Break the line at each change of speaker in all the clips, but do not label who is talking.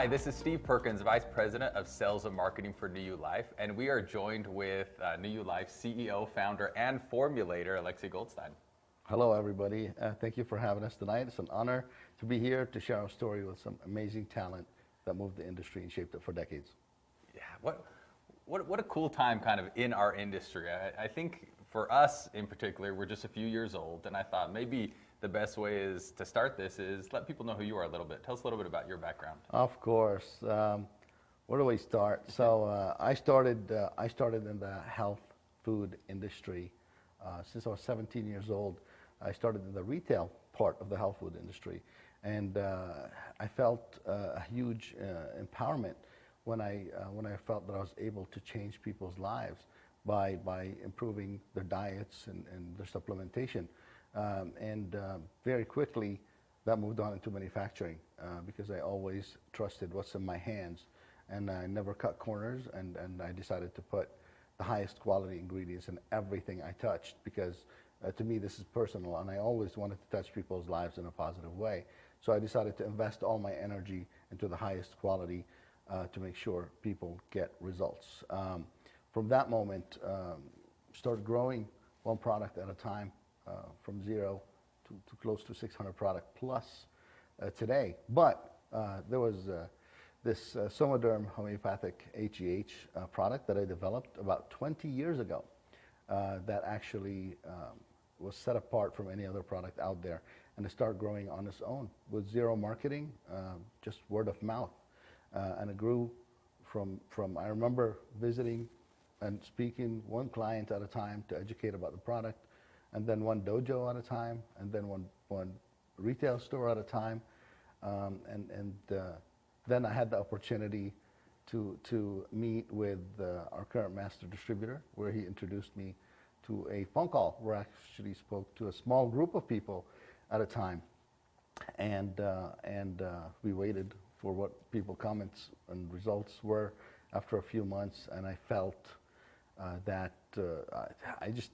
Hi, this is Steve Perkins, Vice President of Sales and Marketing for New Life, and we are joined with New Life CEO, founder, and formulator, Alexy Goldstein.
Hello, everybody. Thank you for having us tonight. It's an honor to be here to share our story with some amazing talent that moved the industry and shaped it for decades.
Yeah, what a cool time kind of in our industry. I think for us in particular, we're just a few years old, and I thought maybe the best way is to start this is let people know who you are a little bit. Tell us a little bit about your background.
Of course. Where do we start? So I started in the health food industry since I was 17 years old. I started in the retail part of the health food industry, and I felt a huge empowerment when I felt that I was able to change people's lives by improving their diets and their supplementation. Very quickly, that moved on into manufacturing because I always trusted what's in my hands, and I never cut corners, and I decided to put the highest quality ingredients in everything I touched because to me this is personal, and I always wanted to touch people's lives in a positive way. So I decided to invest all my energy into the highest quality to make sure people get results. From that moment, started growing one product at a time. From zero to close to 600 product plus today. But there was this Somaderm homeopathic HGH product that I developed about 20 years ago that actually was set apart from any other product out there, and it started growing on its own with zero marketing, just word of mouth. And it grew from I remember visiting and speaking one client at a time to educate about the product, and then one dojo at a time, and then one retail store at a time. Then I had the opportunity to meet with our current master distributor, where he introduced me to a phone call where I actually spoke to a small group of people at a time. And we waited for what people comments and results were after a few months, and I felt that I just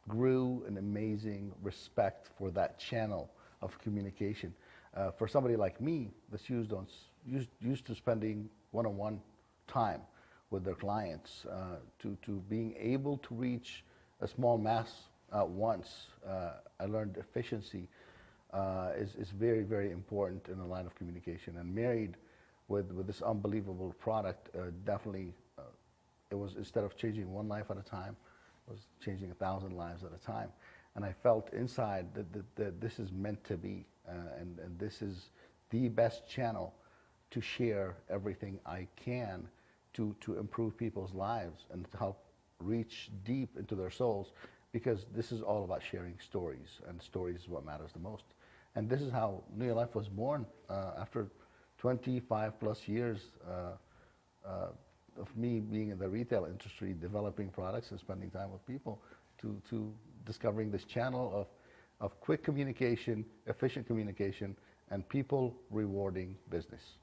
grew an amazing respect for that channel of communication. For somebody like me that's used to spending one-on-one time with their clients, to being able to reach a small mass at once, I learned efficiency is very, very important in the line of communication. And married with this unbelievable product, definitely it was, instead of changing one life at a time, was changing 1,000 lives at a time. And I felt inside that this is meant to be, and this is the best channel to share everything I can to improve people's lives and to help reach deep into their souls, because this is all about sharing stories, and stories is what matters the most. And this is how New Life was born after 25 plus years of me being in the retail industry, developing products and spending time with people, to discovering this channel of quick communication, efficient communication, and people rewarding business.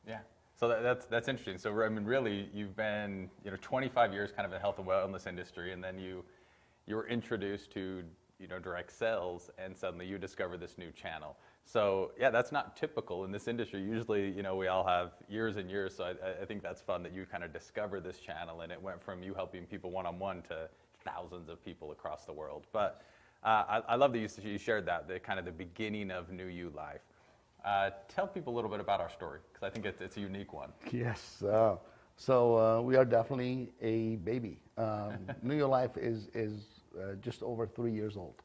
Yeah, so that's interesting. So I mean, really, you've been 25 years kind of in the health and wellness industry, and then you were introduced to direct sales, and suddenly you discover this new channel. So yeah, that's not typical in this industry. Usually, we all have years and years. So I think that's fun that you kind of discovered this channel, and it went from you helping people one-on-one to thousands of people across the world. But I love that you shared that, the kind of the beginning of New You Life. Tell people a little bit about our story, because I think it's a unique one.
Yes. So we are definitely a baby. New You Life is just over 3 years old.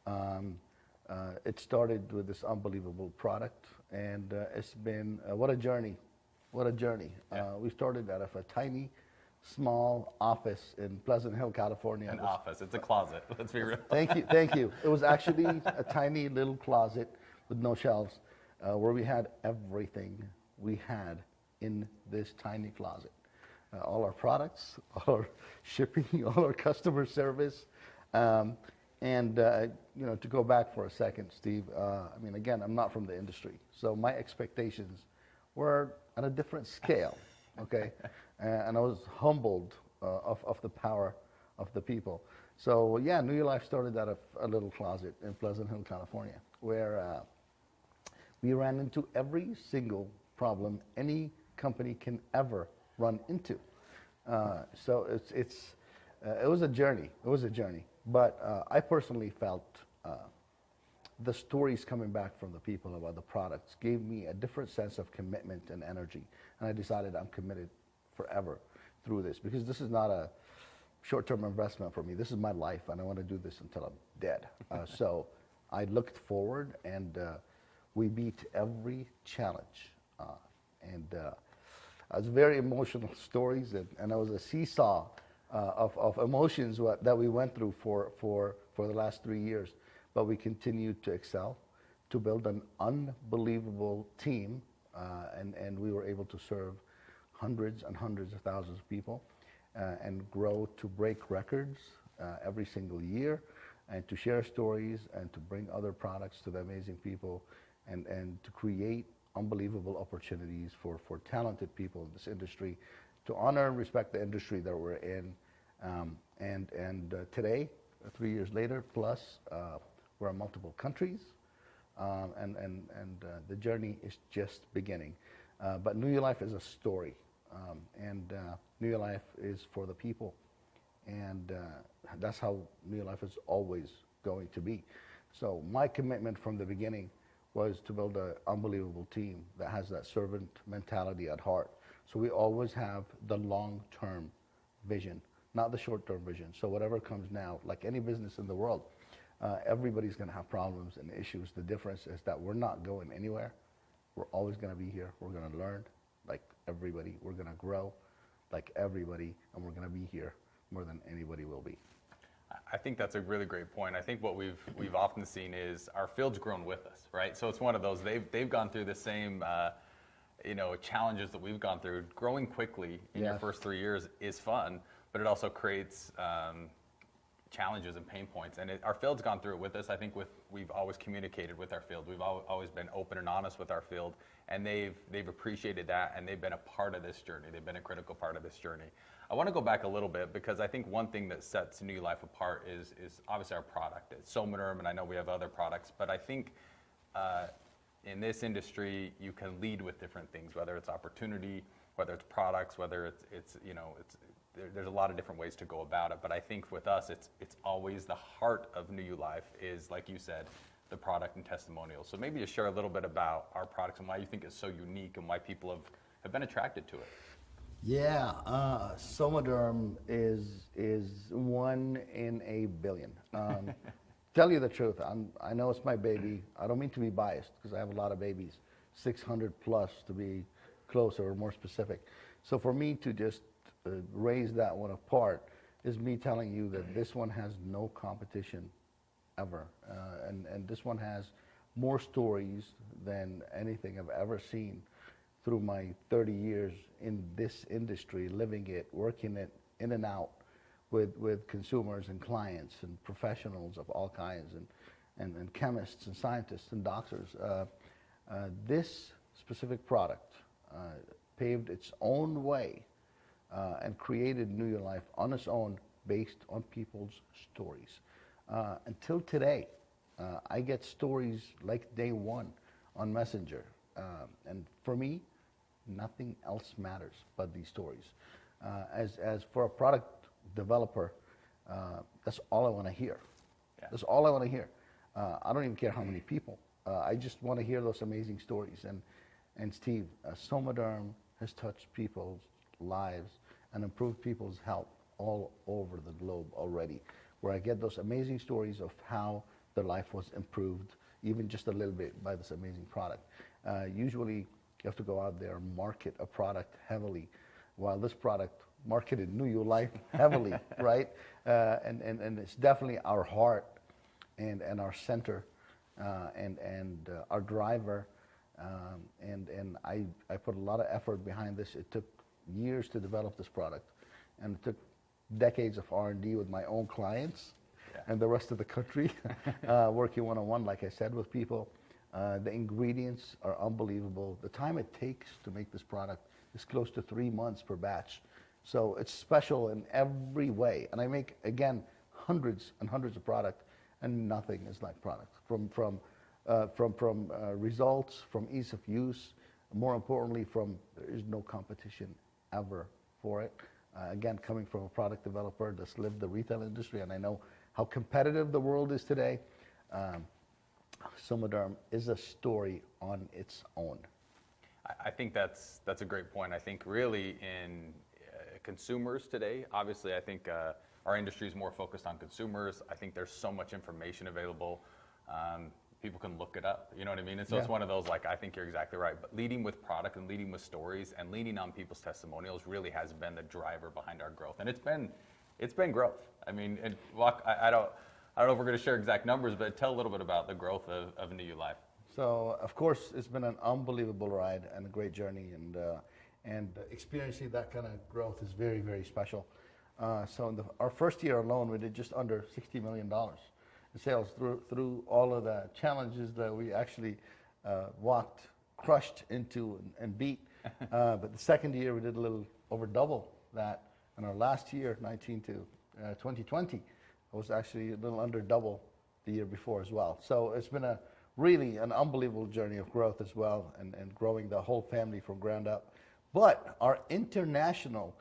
Mm-hmm. It started with this unbelievable product, and it's been what a journey. What a journey. Yeah. We started out of a tiny, small office in Pleasant Hill, California.
An office, it's a closet, let's be real.
Thank you. It was actually a tiny little closet with no shelves, where we had everything we had in this tiny closet. All our products, all our shipping, all our customer service. To go back for a second, Steve, I mean, again, I'm not from the industry, so my expectations were at a different scale, okay? And I was humbled of the power of the people. So yeah, New Life started out of a little closet in Pleasant Hill, California, where we ran into every single problem any company can ever run into. So it was a journey. It was a journey. But I personally felt the stories coming back from the people about the products gave me a different sense of commitment and energy. And I decided I'm committed forever through this, because this is not a short-term investment for me. This is my life, and I want to do this until I'm dead. So I looked forward, and we beat every challenge. It was very emotional stories, and it was a seesaw of emotions that we went through for the last 3 years. But we continued to excel, to build an unbelievable team, and we were able to serve hundreds and hundreds of thousands of people, and grow to break records every single year, and to share stories, and to bring other products to the amazing people, and to create unbelievable opportunities for talented people in this industry, to honor and respect the industry that we're in. Today, 3 years later, plus, we're in multiple countries, and the journey is just beginning. But New Your Life is a story, and New Your Life is for the people, and that's how New Your Life is always going to be. So my commitment from the beginning was to build an unbelievable team that has that servant mentality at heart. So we always have the long-term vision, not the short-term vision. So whatever comes now, like any business in the world, everybody's going to have problems and issues. The difference is that we're not going anywhere. We're always going to be here. We're going to learn like everybody. We're going to grow like everybody, and we're going to be here more than anybody will be.
I think that's a really great point. I think what we've often seen is our field's grown with us, right? So it's one of those, they've gone through the same challenges that we've gone through. Growing quickly in your first 3 years is fun, but it also creates challenges and pain points. And our field's gone through it with us. I think we've always communicated with our field. We've always been open and honest with our field, and they've appreciated that, and they've been a part of this journey. They've been a critical part of this journey. I want to go back a little bit, because I think one thing that sets New Life apart is obviously our product. It's Somaderm, and I know we have other products, but I think in this industry you can lead with different things, whether it's opportunity, whether it's products, whether there's a lot of different ways to go about it. But I think with us, it's always the heart of New Life is, like you said, the product and testimonials. So maybe just share a little bit about our products and why you think it's so unique and why people have been attracted to it.
Yeah, Somaderm is 1 in a billion. Tell you the truth, I know it's my baby. I don't mean to be biased, because I have a lot of babies, 600 plus to be closer or more specific. So for me to just raise that one apart is me telling you that this one has no competition ever. And this one has more stories than anything I've ever seen through my 30 years in this industry, living it, working it in and out with consumers and clients and professionals of all kinds, and chemists and scientists and doctors. This specific product paved its own way and created New Your Life on its own, based on people's stories. Until today, I get stories like day one on Messenger. And for me, nothing else matters but these stories. As for a product developer, that's all I want to hear. Yeah. That's all I want to hear. I don't even care how many people. I just want to hear those amazing stories. And Steve, Somaderm has touched people's lives and improved people's health all over the globe already, where I get those amazing stories of how their life was improved, even just a little bit, by this amazing product. Usually, you have to go out there and market a product heavily, while this product marketed New Your Life heavily, right? And it's definitely our heart and our center and our driver. And I put a lot of effort behind this. It took years to develop this product, and it took decades of R&D with my own clients and the rest of the country, working one-on-one, like I said, with people. The ingredients are unbelievable. The time it takes to make this product is close to 3 months per batch. So it's special in every way. And I make, again, hundreds and hundreds of products, and nothing is like product. From results, from ease of use, More importantly, there is no competition ever for it. Again, coming from a product developer that's lived the retail industry, and I know how competitive the world is today, Somaderm is a story on its own.
I think that's a great point. I think really in consumers today, obviously I think our industry is more focused on consumers. I think there's so much information available. People can look it up, you know what I mean? And so it's one of those, like, I think you're exactly right. But leading with product and leading with stories and leading on people's testimonials really has been the driver behind our growth. And it's been growth. I mean, I don't know if we're going to share exact numbers, but tell a little bit about the growth of New Life.
So, of course, it's been an unbelievable ride and a great journey, and experiencing that kind of growth is very, very special. So in our first year alone, we did just under $60 million in sales through all of the challenges that we actually crushed into and beat. But the second year, we did a little over double that. And our last year, 19 to 2020, was actually a little under double the year before as well. So it's been really an unbelievable journey of growth as well, and growing the whole family from ground up. But our international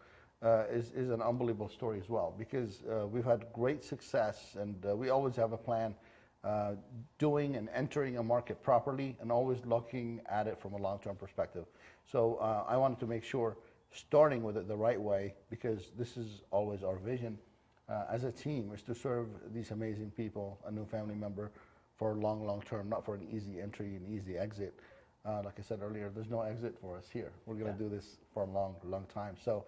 is an unbelievable story as well, because we've had great success, and we always have a plan doing and entering a market properly and always looking at it from a long-term perspective. So I wanted to make sure, starting with it the right way, because this is always our vision as a team, is to serve these amazing people, a new family member, for long term, not for an easy entry and easy exit. Like I said earlier, there's no exit for us here. We're going to do this for a long time. So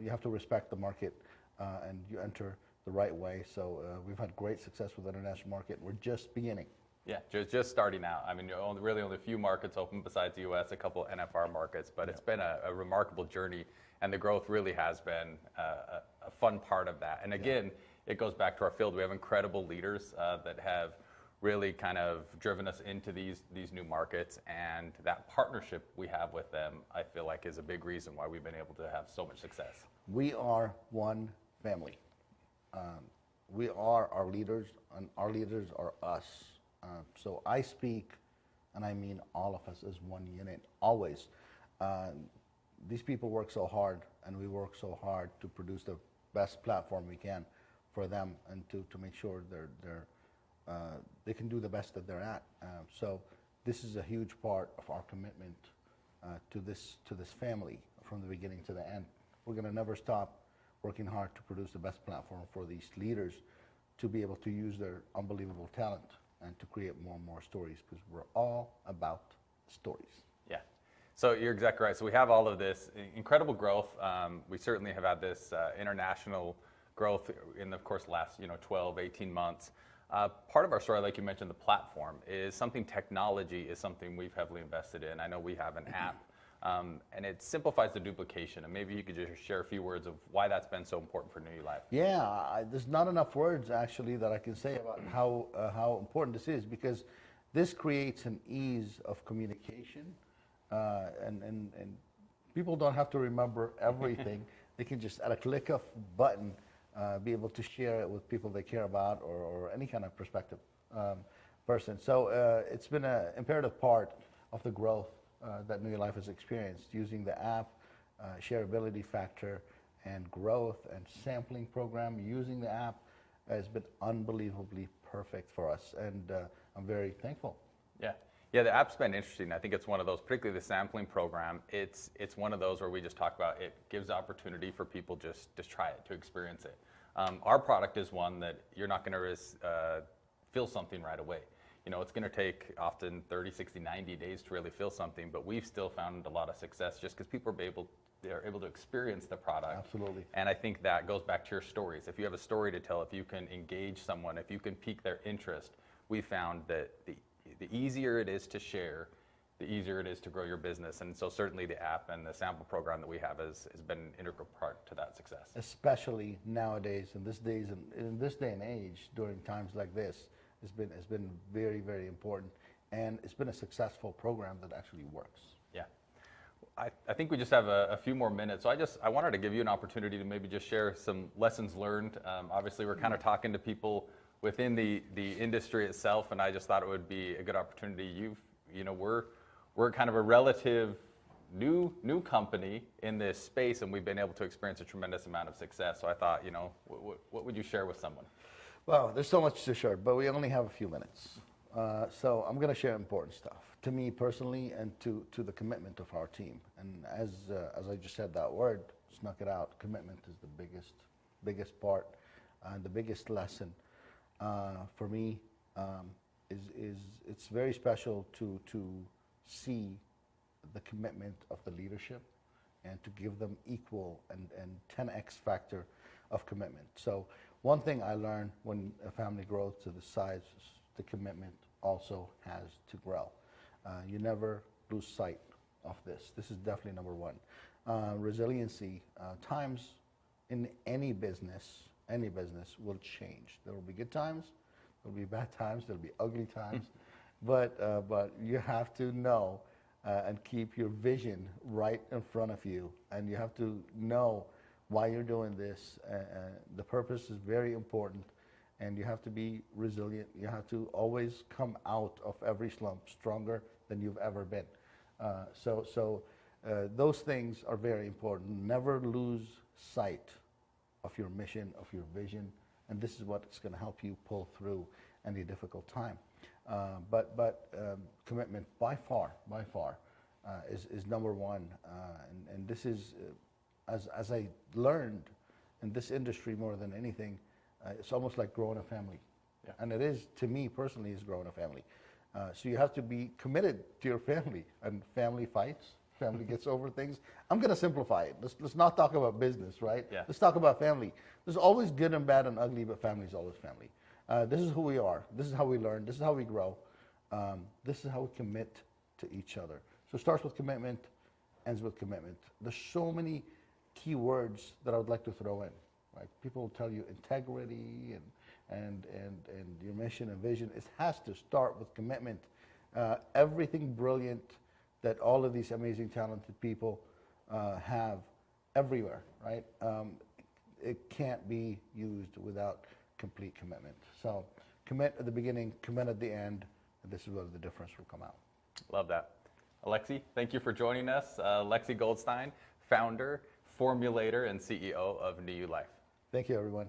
you have to respect the market and you enter the right way. So we've had great success with the international market. We're just beginning.
Yeah, just starting out. I mean, really only a few markets open besides the U.S., a couple of NFR markets, but it's been a remarkable journey, and the growth really has been a fun part of that. And again, it goes back to our field. We have incredible leaders that have really kind of driven us into these new markets, and that partnership we have with them, I feel like, is a big reason why we've been able to have so much success.
We are one family. We are our leaders, and our leaders are us. So I speak, and I mean all of us as one unit, always. These people work so hard, and we work so hard to produce the best platform we can for them, and to make sure they can do the best that they're at. So this is a huge part of our commitment to this family from the beginning to the end. We're going to never stop working hard to produce the best platform for these leaders to be able to use their unbelievable talent and to create more and more stories, because we're all about stories.
Yeah. So you're exactly right. So we have all of this incredible growth. We certainly have had this international growth in the, of course, last 12, 18 months. Part of our story, like you mentioned, the platform is something. Technology is something we've heavily invested in. I know we have an app, and it simplifies the duplication. And maybe you could just share a few words of why that's been so important for New Life.
Yeah, there's not enough words actually that I can say about how important this is, because this creates an ease of communication, and people don't have to remember everything. They can just, at a click of a button, be able to share it with people they care about, or any kind of prospective person. So it's been an imperative part of the growth that New Life has experienced, using the app, shareability factor, and growth and sampling program. Using the app has been unbelievably perfect for us, and I'm very thankful.
Yeah, the app's been interesting. I think it's one of those, particularly the sampling program, it's one of those where we just talk about it gives opportunity for people just to try it, to experience it. Our product is one that you're not going to feel something right away. It's going to take often 30, 60, 90 days to really feel something, but we've still found a lot of success just because people they're able to experience the product.
Absolutely.
And I think that goes back to your stories. If you have a story to tell, if you can engage someone, if you can pique their interest, we found that the easier it is to share, the easier it is to grow your business. And so certainly the app and the sample program that we have has been an integral part to that success.
Especially nowadays, in this day and age, during times like this, it's been very, very important, and it's been a successful program that actually works.
Yeah. I think we just have a few more minutes. So I wanted to give you an opportunity to maybe just share some lessons learned. Obviously, we're kind of talking to people within the industry itself, and I just thought it would be a good opportunity. We're we're kind of a relative new company in this space, and we've been able to experience a tremendous amount of success. So I thought, what would you share with someone?
Well, there's so much to share, but we only have a few minutes. So I'm going to share important stuff to me personally and to the commitment of our team. And as I just said that word, snuck it out, commitment is the biggest part and the biggest lesson for me. It's very special to see the commitment of the leadership and to give them equal and 10x factor of commitment. So one thing I learned when a family grows to the size, the commitment also has to grow. You never lose sight of this. This is definitely number one. Resiliency. Times in any business will change. There will be good times, there will be bad times, there will be ugly times, but you have to know and keep your vision right in front of you, and you have to know why you're doing this. The purpose is very important, and you have to be resilient. You have to always come out of every slump stronger than you've ever been. So those things are very important. Never lose sight of your mission, of your vision, and this is what's going to help you pull through any difficult time. But commitment by far is number one, and this is as I learned in this industry more than anything, it's almost like growing a family. Yeah. And it is, to me personally, is growing a family. So you have to be committed to your family, and family fights, family gets over things. I'm going to simplify it. Let's not talk about business, right? Yeah. Let's talk about family. There's always good and bad and ugly, but family is always family. This is who we are. This is how we learn. This is how we grow. This is how we commit to each other. So it starts with commitment, ends with commitment. There's so many key words that I would like to throw in. Right? People will tell you integrity and your mission and vision. It has to start with commitment. Everything brilliant that all of these amazing, talented people have everywhere, right? It can't be used without complete commitment. So commit at the beginning, commit at the end, and this is where the difference will come out.
Love that. Alexy, thank you for joining us. Alexy Goldstein, founder, formulator, and CEO of New Life.
Thank you, everyone.